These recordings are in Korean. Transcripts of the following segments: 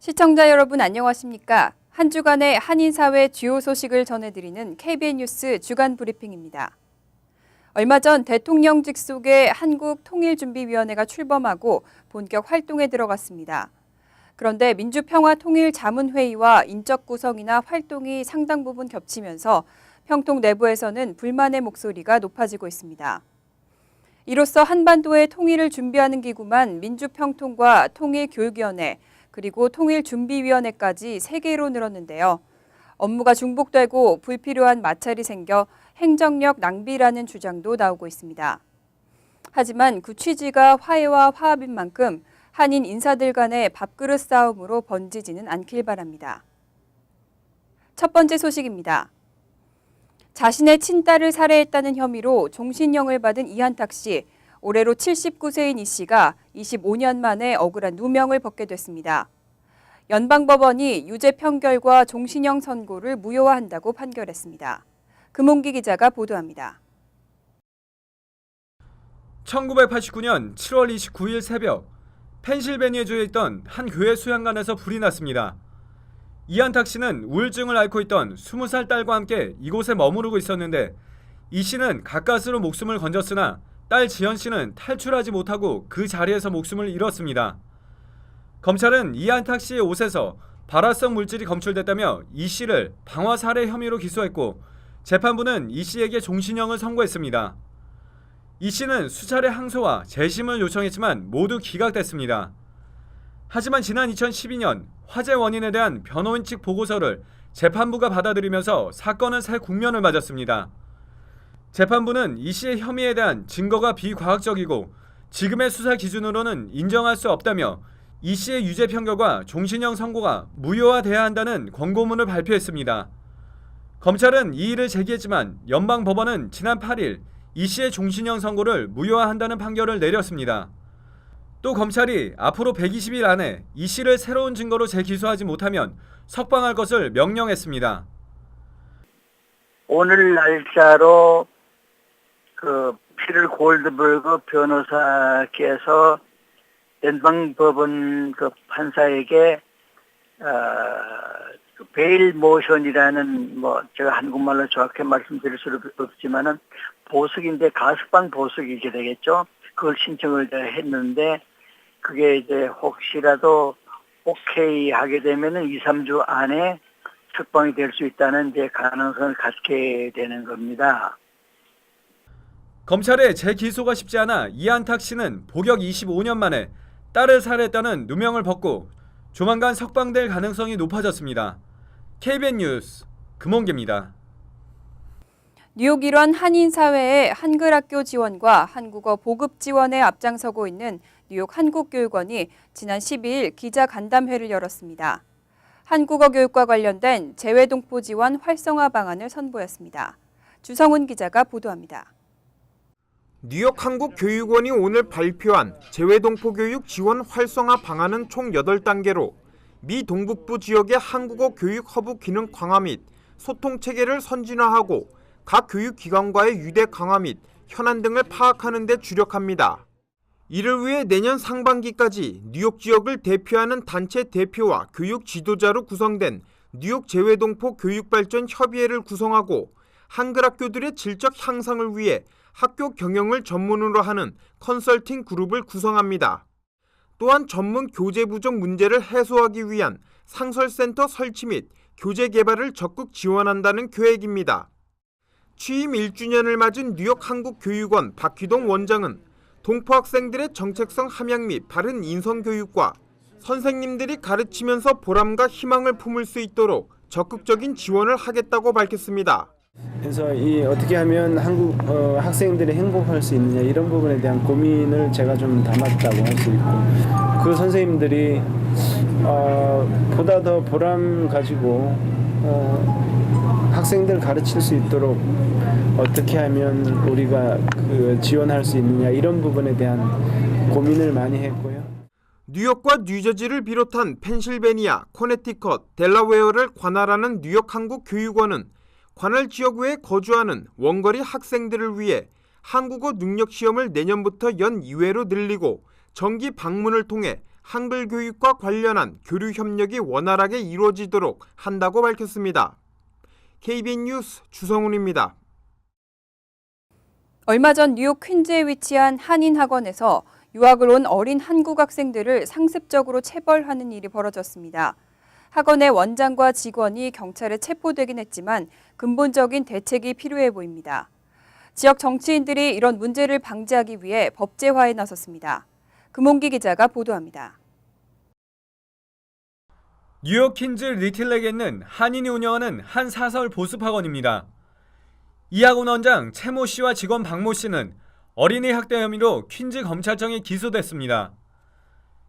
시청자 여러분 안녕하십니까? 한 주간의 한인사회 주요 소식을 전해드리는 KBN 뉴스 주간 브리핑입니다. 얼마 전 대통령직 속의 한국통일준비위원회가 출범하고 본격 활동에 들어갔습니다. 그런데 민주평화통일자문회의와 인적 구성이나 활동이 상당 부분 겹치면서 평통 내부에서는 불만의 목소리가 높아지고 있습니다. 이로써 한반도의 통일을 준비하는 기구만 민주평통과 통일교육위원회, 그리고 통일준비위원회까지 3개로 늘었는데요. 업무가 중복되고 불필요한 마찰이 생겨 행정력 낭비라는 주장도 나오고 있습니다. 하지만 그 취지가 화해와 화합인 만큼 한인 인사들 간의 밥그릇 싸움으로 번지지는 않길 바랍니다. 첫 번째 소식입니다. 자신의 친딸을 살해했다는 혐의로 종신형을 받은 이한탁 씨, 올해로 79세인 이 씨가 25년 만에 억울한 누명을 벗게 됐습니다. 연방법원이 유죄 판결과 종신형 선고를 무효화한다고 판결했습니다. 금홍기 기자가 보도합니다. 1989년 7월 29일 새벽 펜실베니아주에 있던 한 교회 수양관에서 불이 났습니다. 이한탁 씨는 우울증을 앓고 있던 20살 딸과 함께 이곳에 머무르고 있었는데 이 씨는 가까스로 목숨을 건졌으나 딸 지연 씨는 탈출하지 못하고 그 자리에서 목숨을 잃었습니다. 검찰은 이한탁 씨의 옷에서 발화성 물질이 검출됐다며 이 씨를 방화 살해 혐의로 기소했고 재판부는 이 씨에게 종신형을 선고했습니다. 이 씨는 수차례 항소와 재심을 요청했지만 모두 기각됐습니다. 하지만 지난 2012년 화재 원인에 대한 변호인 측 보고서를 재판부가 받아들이면서 사건은 새 국면을 맞았습니다. 재판부는 이 씨의 혐의에 대한 증거가 비과학적이고 지금의 수사 기준으로는 인정할 수 없다며 이 씨의 유죄 판결과 종신형 선고가 무효화돼야 한다는 권고문을 발표했습니다. 검찰은 이의를 제기했지만 연방법원은 지난 8일 이 씨의 종신형 선고를 무효화한다는 판결을 내렸습니다. 또 검찰이 앞으로 120일 안에 이 씨를 새로운 증거로 재기소하지 못하면 석방할 것을 명령했습니다. 오늘 날짜로 피를 골드버그 변호사께서 연방법원 판사에게 베일 모션이라는 제가 한국말로 정확히 말씀드릴 수 없지만은 보석인데 가석방 보석이게 되겠죠. 그걸 신청을 했는데 그게 이제 혹시라도 오케이 하게 되면은 2, 3주 안에 석방이 될 수 있다는 이제 가능성을 갖게 되는 겁니다. 검찰의 재기소가 쉽지 않아 이한탁 씨는 복역 25년 만에 딸을 살해했다는 누명을 벗고 조만간 석방될 가능성이 높아졌습니다. KBN 뉴스 금홍기입니다. 뉴욕 일원 한인사회의 한글학교 지원과 한국어 보급 지원에 앞장서고 있는 뉴욕 한국교육원이 지난 12일 기자간담회를 열었습니다. 한국어 교육과 관련된 재외동포 지원 활성화 방안을 선보였습니다. 주성훈 기자가 보도합니다. 뉴욕 한국교육원이 오늘 발표한 재외동포 교육 지원 활성화 방안은 총 8단계로 미 동북부 지역의 한국어 교육 허브 기능 강화 및 소통 체계를 선진화하고 각 교육기관과의 유대 강화 및 현안 등을 파악하는 데 주력합니다. 이를 위해 내년 상반기까지 뉴욕 지역을 대표하는 단체 대표와 교육 지도자로 구성된 뉴욕 재외동포 교육발전협의회를 구성하고 한글 학교들의 질적 향상을 위해 학교 경영을 전문으로 하는 컨설팅 그룹을 구성합니다. 또한 전문 교재 부족 문제를 해소하기 위한 상설센터 설치 및 교재 개발을 적극 지원한다는 계획입니다. 취임 1주년을 맞은 뉴욕 한국교육원 박희동 원장은 동포 학생들의 정책성 함양 및 바른 인성교육과 선생님들이 가르치면서 보람과 희망을 품을 수 있도록 적극적인 지원을 하겠다고 밝혔습니다. 그래서 어떻게 하면 한국 학생들이 행복할 수 있느냐 이런 부분에 대한 고민을 제가 좀 담았다고 할 수 있고 그 선생님들이 보다 더 보람 가지고 학생들 가르칠 수 있도록 어떻게 하면 우리가 지원할 수 있느냐 이런 부분에 대한 고민을 많이 했고요. 뉴욕과 뉴저지를 비롯한 펜실베니아, 코네티컷, 델라웨어를 관할하는 뉴욕 한국교육원은 관할 지역 외에 거주하는 원거리 학생들을 위해 한국어 능력 시험을 내년부터 연 2회로 늘리고 정기 방문을 통해 한글 교육과 관련한 교류 협력이 원활하게 이루어지도록 한다고 밝혔습니다. KBN 뉴스 주성훈입니다. 얼마 전 뉴욕 퀸즈에 위치한 한인 학원에서 유학을 온 어린 한국 학생들을 상습적으로 체벌하는 일이 벌어졌습니다. 학원의 원장과 직원이 경찰에 체포되긴 했지만 근본적인 대책이 필요해 보입니다. 지역 정치인들이 이런 문제를 방지하기 위해 법제화에 나섰습니다. 금홍기 기자가 보도합니다. 뉴욕 퀸즈 리틀렉에 있는 한인이 운영하는 한 사설 보습 학원입니다. 이 학원 원장 최모 씨와 직원 박모 씨는 어린이 학대 혐의로 퀸즈 검찰청에 기소됐습니다.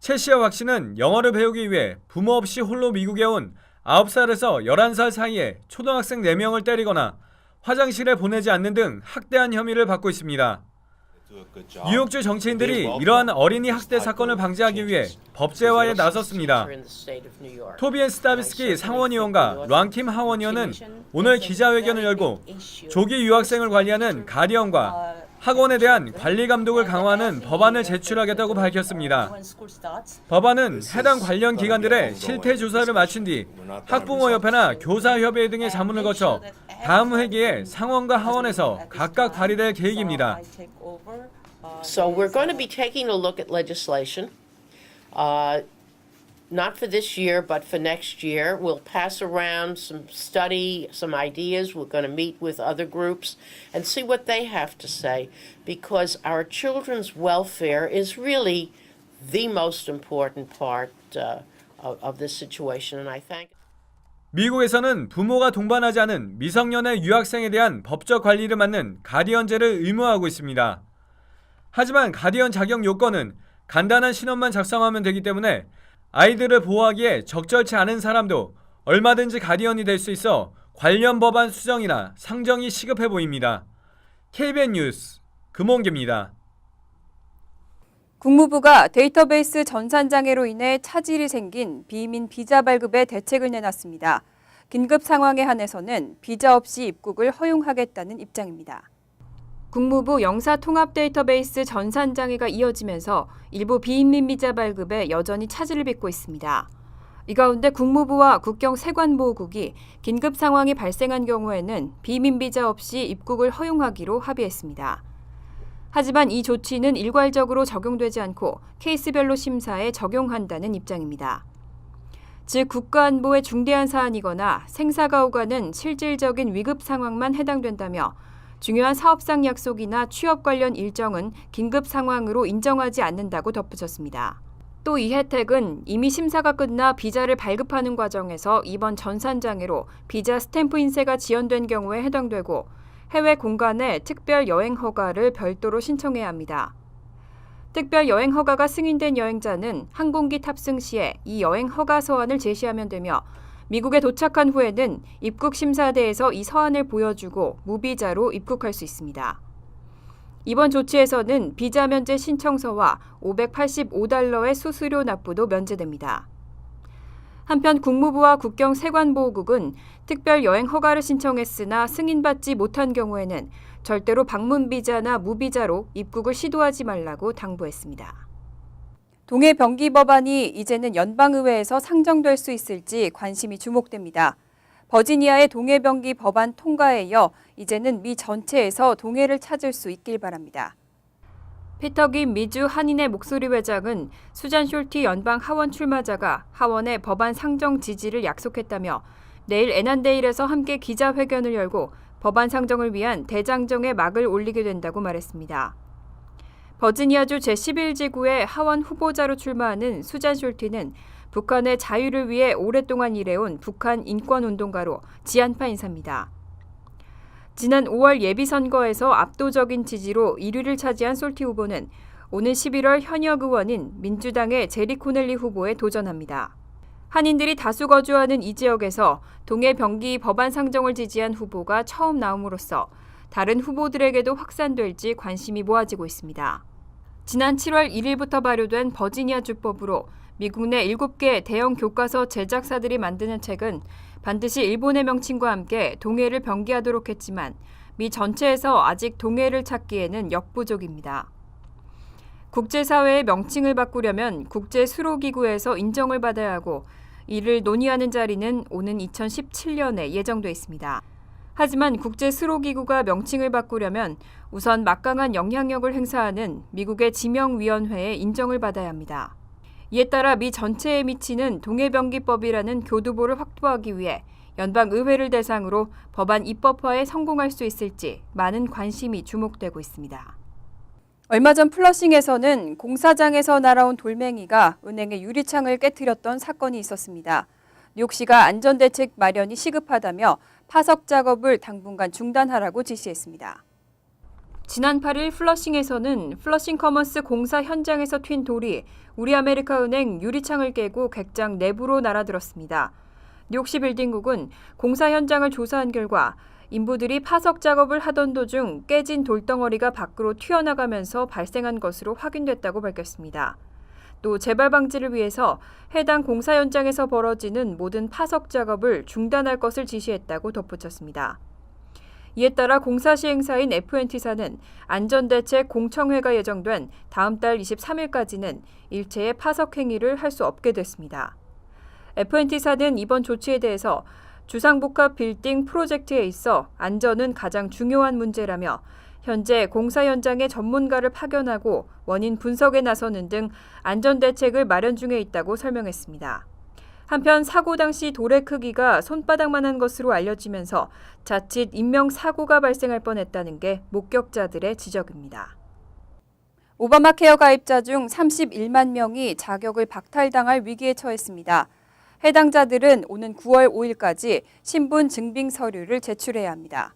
최 씨와 박 씨는 영어를 배우기 위해 부모 없이 홀로 미국에 온 9살에서 11살 사이에 초등학생 4명을 때리거나 화장실에 보내지 않는 등 학대한 혐의를 받고 있습니다. 뉴욕주 정치인들이 이러한 어린이 학대 사건을 방지하기 위해 법제화에 나섰습니다. 토비엔 스타비스키 상원의원과 랑킴 하원의원은 오늘 기자회견을 열고 조기 유학생을 관리하는 가디언과 학원에 대한 관리 감독을 강화하는 법안을 제출하겠다고 밝혔습니다. 법안은 해당 관련 기관들의 실태 조사를 마친 뒤 학부모협회나 교사협의회 등의 자문을 거쳐 다음 회기에 상원과 하원에서 각각 발의될 계획입니다. So we're going to be taking a look at legislation, not for this year, but for next year. We'll pass around some study, some ideas. We're going to meet with other groups and see what they have to say, because our children's welfare is really the most important part of this situation, and I thank. 미국에서는 부모가 동반하지 않은 미성년의 유학생에 대한 법적 관리를 맡는 가디언제를 의무화하고 있습니다. 하지만 가디언 자격 요건은 간단한 신원만 작성하면 되기 때문에 아이들을 보호하기에 적절치 않은 사람도 얼마든지 가디언이 될 수 있어 관련 법안 수정이나 상정이 시급해 보입니다. KBN 뉴스 금홍기입니다. 국무부가 데이터베이스 전산장애로 인해 차질이 생긴 비민 비자 발급에 대책을 내놨습니다. 긴급 상황에 한해서는 비자 없이 입국을 허용하겠다는 입장입니다. 국무부 영사통합 데이터베이스 전산장애가 이어지면서 일부 비인민 비자 발급에 여전히 차질을 빚고 있습니다. 이 가운데 국무부와 국경세관보호국이 긴급 상황이 발생한 경우에는 비민 비자 없이 입국을 허용하기로 합의했습니다. 하지만 이 조치는 일괄적으로 적용되지 않고 케이스별로 심사에 적용한다는 입장입니다. 즉 국가안보에 중대한 사안이거나 생사가 오가는 실질적인 위급 상황만 해당된다며 중요한 사업상 약속이나 취업 관련 일정은 긴급 상황으로 인정하지 않는다고 덧붙였습니다. 또 이 혜택은 이미 심사가 끝나 비자를 발급하는 과정에서 이번 전산장애로 비자 스탬프 인쇄가 지연된 경우에 해당되고 해외 공간에 특별 여행 허가를 별도로 신청해야 합니다. 특별 여행 허가가 승인된 여행자는 항공기 탑승 시에 이 여행 허가 서한을 제시하면 되며 미국에 도착한 후에는 입국심사대에서 이 서한을 보여주고 무비자로 입국할 수 있습니다. 이번 조치에서는 비자 면제 신청서와 $585의 수수료 납부도 면제됩니다. 한편 국무부와 국경세관보호국은 특별 여행 허가를 신청했으나 승인받지 못한 경우에는 절대로 방문 비자나 무비자로 입국을 시도하지 말라고 당부했습니다. 동해 병기 법안이 이제는 연방의회에서 상정될 수 있을지 관심이 주목됩니다. 버지니아의 동해 병기 법안 통과에 이어 이제는 미 전체에서 동해를 찾을 수 있길 바랍니다. 피터 긴 미주 한인의 목소리 회장은 수잔 숄티 연방 하원 출마자가 하원에 법안 상정 지지를 약속했다며 내일 애난데일에서 함께 기자회견을 열고 법안 상정을 위한 대장정에 막을 올리게 된다고 말했습니다. 버지니아주 제11지구의 하원 후보자로 출마하는 수잔 숄티는 북한의 자유를 위해 오랫동안 일해온 북한 인권운동가로 지한파 인사입니다. 지난 5월 예비선거에서 압도적인 지지로 1위를 차지한 솔티 후보는 오는 11월 현역 의원인 민주당의 제리 코넬리 후보에 도전합니다. 한인들이 다수 거주하는 이 지역에서 동해 병기 법안 상정을 지지한 후보가 처음 나옴으로써 다른 후보들에게도 확산될지 관심이 모아지고 있습니다. 지난 7월 1일부터 발효된 버지니아 주법으로 미국 내 7개 대형 교과서 제작사들이 만드는 책은 반드시 일본의 명칭과 함께 동해를 병기하도록 했지만 미 전체에서 아직 동해를 찾기에는 역부족입니다. 국제사회의 명칭을 바꾸려면 국제수로기구에서 인정을 받아야 하고 이를 논의하는 자리는 오는 2017년에 예정돼 있습니다. 하지만 국제수로기구가 명칭을 바꾸려면 우선 막강한 영향력을 행사하는 미국의 지명위원회의 인정을 받아야 합니다. 이에 따라 미 전체에 미치는 동해병기법이라는 교두보를 확보하기 위해 연방의회를 대상으로 법안 입법화에 성공할 수 있을지 많은 관심이 주목되고 있습니다. 얼마 전 플러싱에서는 공사장에서 날아온 돌멩이가 은행의 유리창을 깨뜨렸던 사건이 있었습니다. 뉴욕시가 안전대책 마련이 시급하다며 파석 작업을 당분간 중단하라고 지시했습니다. 지난 8일 플러싱에서는 플러싱 커먼스 공사 현장에서 튄 돌이 우리아메리카은행 유리창을 깨고 객장 내부로 날아들었습니다. 뉴욕시 빌딩국은 공사 현장을 조사한 결과 인부들이 파석 작업을 하던 도중 깨진 돌덩어리가 밖으로 튀어나가면서 발생한 것으로 확인됐다고 밝혔습니다. 또 재발 방지를 위해서 해당 공사 현장에서 벌어지는 모든 파석 작업을 중단할 것을 지시했다고 덧붙였습니다. 이에 따라 공사 시행사인 FNT사는 안전대책 공청회가 예정된 다음 달 23일까지는 일체의 파석 행위를 할 수 없게 됐습니다. FNT사는 이번 조치에 대해서 주상복합 빌딩 프로젝트에 있어 안전은 가장 중요한 문제라며 현재 공사 현장에 전문가를 파견하고 원인 분석에 나서는 등 안전대책을 마련 중에 있다고 설명했습니다. 한편 사고 당시 돌의 크기가 손바닥만한 것으로 알려지면서 자칫 인명사고가 발생할 뻔했다는 게 목격자들의 지적입니다. 오바마 케어 가입자 중 31만 명이 자격을 박탈당할 위기에 처했습니다. 해당자들은 오는 9월 5일까지 신분 증빙 서류를 제출해야 합니다.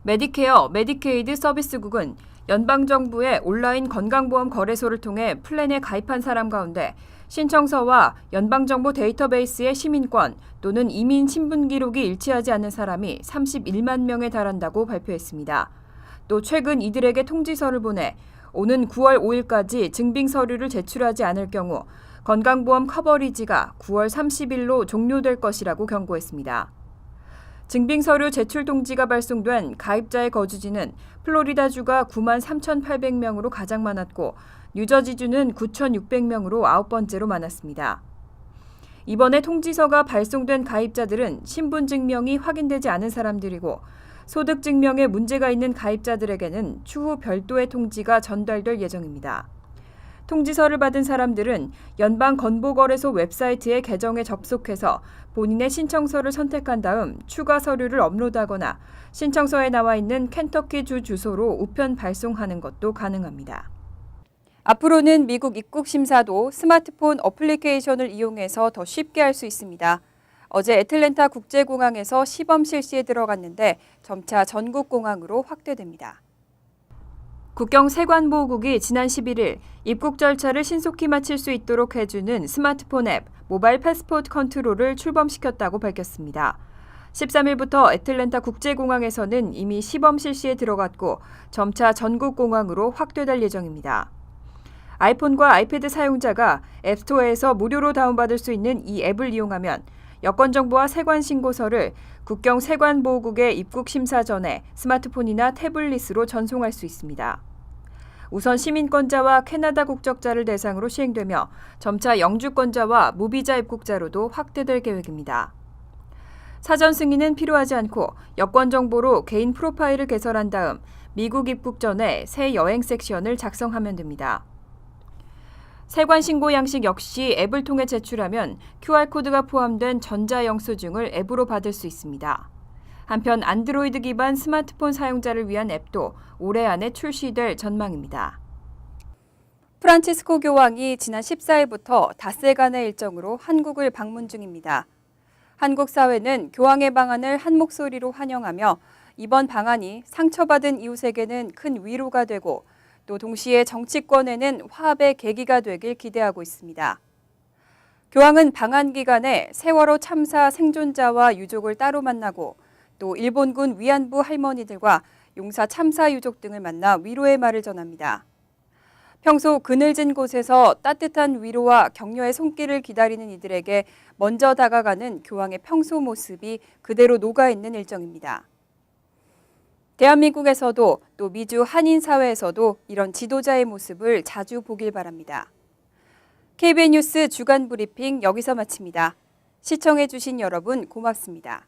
메디케어, 메디케이드 서비스국은 연방정부의 온라인 건강보험 거래소를 통해 플랜에 가입한 사람 가운데 신청서와 연방정보 데이터베이스의 시민권 또는 이민 신분 기록이 일치하지 않는 사람이 31만 명에 달한다고 발표했습니다. 또 최근 이들에게 통지서를 보내 오는 9월 5일까지 증빙 서류를 제출하지 않을 경우 건강보험 커버리지가 9월 30일로 종료될 것이라고 경고했습니다. 증빙서류 제출 통지가 발송된 가입자의 거주지는 플로리다주가 9만 3,800명으로 가장 많았고 뉴저지주는 9,600명으로 9번째로 많았습니다. 이번에 통지서가 발송된 가입자들은 신분증명이 확인되지 않은 사람들이고 소득증명에 문제가 있는 가입자들에게는 추후 별도의 통지가 전달될 예정입니다. 통지서를 받은 사람들은 연방건보거래소 웹사이트의 계정에 접속해서 본인의 신청서를 선택한 다음 추가 서류를 업로드하거나 신청서에 나와 있는 켄터키주 주소로 우편 발송하는 것도 가능합니다. 앞으로는 미국 입국 심사도 스마트폰 어플리케이션을 이용해서 더 쉽게 할 수 있습니다. 어제 애틀랜타 국제공항에서 시범 실시에 들어갔는데 점차 전국 공항으로 확대됩니다. 국경 세관보호국이 지난 11일 입국 절차를 신속히 마칠 수 있도록 해주는 스마트폰 앱 모바일 패스포트 컨트롤을 출범시켰다고 밝혔습니다. 13일부터 애틀랜타 국제공항에서는 이미 시범 실시에 들어갔고 점차 전국 공항으로 확대될 예정입니다. 아이폰과 아이패드 사용자가 앱스토어에서 무료로 다운받을 수 있는 이 앱을 이용하면 여권 정보와 세관 신고서를 국경 세관보호국에 입국 심사 전에 스마트폰이나 태블릿으로 전송할 수 있습니다. 우선 시민권자와 캐나다 국적자를 대상으로 시행되며 점차 영주권자와 무비자 입국자로도 확대될 계획입니다. 사전 승인은 필요하지 않고 여권 정보로 개인 프로파일을 개설한 다음 미국 입국 전에 새 여행 섹션을 작성하면 됩니다. 세관 신고 양식 역시 앱을 통해 제출하면 QR코드가 포함된 전자영수증을 앱으로 받을 수 있습니다. 한편 안드로이드 기반 스마트폰 사용자를 위한 앱도 올해 안에 출시될 전망입니다. 프란치스코 교황이 지난 14일부터 닷새간의 일정으로 한국을 방문 중입니다. 한국 사회는 교황의 방안을 한 목소리로 환영하며 이번 방안이 상처받은 이웃에게는 큰 위로가 되고 또 동시에 정치권에는 화합의 계기가 되길 기대하고 있습니다. 교황은 방한 기간에 세월호 참사 생존자와 유족을 따로 만나고 또 일본군 위안부 할머니들과 용사 참사 유족 등을 만나 위로의 말을 전합니다. 평소 그늘진 곳에서 따뜻한 위로와 격려의 손길을 기다리는 이들에게 먼저 다가가는 교황의 평소 모습이 그대로 녹아있는 일정입니다. 대한민국에서도 또 미주 한인 사회에서도 이런 지도자의 모습을 자주 보길 바랍니다. KBN 뉴스 주간 브리핑 여기서 마칩니다. 시청해주신 여러분 고맙습니다.